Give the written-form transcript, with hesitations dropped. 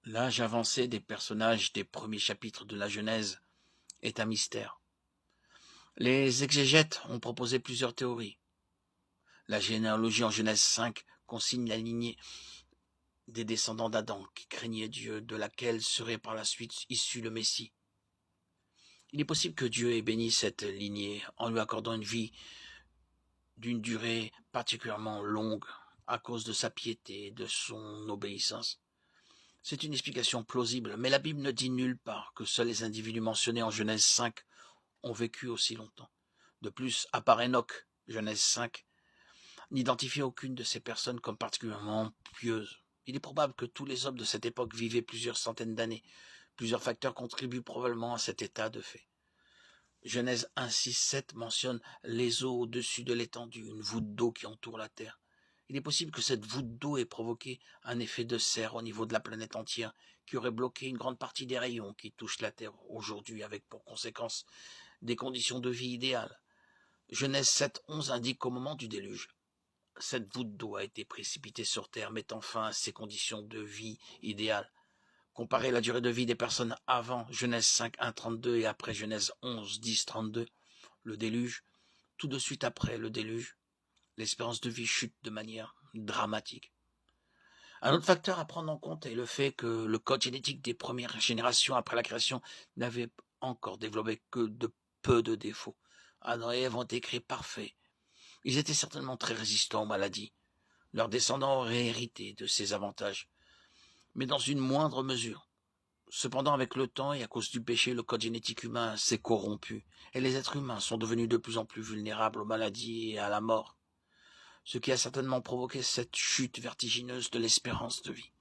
L'âge avancé des personnages des premiers chapitres de la Genèse est un mystère. Les exégètes ont proposé plusieurs théories. La généalogie en Genèse 5 consigne la lignée des descendants d'Adam qui craignaient Dieu, de laquelle serait par la suite issu le Messie. Il est possible que Dieu ait béni cette lignée en lui accordant une vie d'une durée particulièrement longue à cause de sa piété et de son obéissance. C'est une explication plausible, mais la Bible ne dit nulle part que seuls les individus mentionnés en Genèse 5 ont vécu aussi longtemps. De plus, à part Enoch, Genèse 5 n'identifie aucune de ces personnes comme particulièrement pieuse. Il est probable que tous les hommes de cette époque vivaient plusieurs centaines d'années. Plusieurs facteurs contribuent probablement à cet état de fait. Genèse 1, 6, 7 mentionne les eaux au-dessus de l'étendue, une voûte d'eau qui entoure la terre. Il est possible que cette voûte d'eau ait provoqué un effet de serre au niveau de la planète entière, qui aurait bloqué une grande partie des rayons qui touchent la Terre aujourd'hui, avec pour conséquence des conditions de vie idéales. Genèse 7, 11 indique qu'au moment du déluge, cette voûte d'eau a été précipitée sur Terre, mettant fin à ces conditions de vie idéales. Comparer la durée de vie des personnes avant Genèse 5, 1, 32 et après Genèse 11, 10, 32, le déluge, tout de suite après le déluge, l'espérance de vie chute de manière dramatique. Un autre facteur à prendre en compte est le fait que le code génétique des premières générations après la création n'avait encore développé que de peu de défauts. Adam et Ève ont été créés parfaits. Ils étaient certainement très résistants aux maladies. Leurs descendants auraient hérité de ces avantages, mais dans une moindre mesure. Cependant, avec le temps et à cause du péché, le code génétique humain s'est corrompu, et les êtres humains sont devenus de plus en plus vulnérables aux maladies et à la mort, ce qui a certainement provoqué cette chute vertigineuse de l'espérance de vie.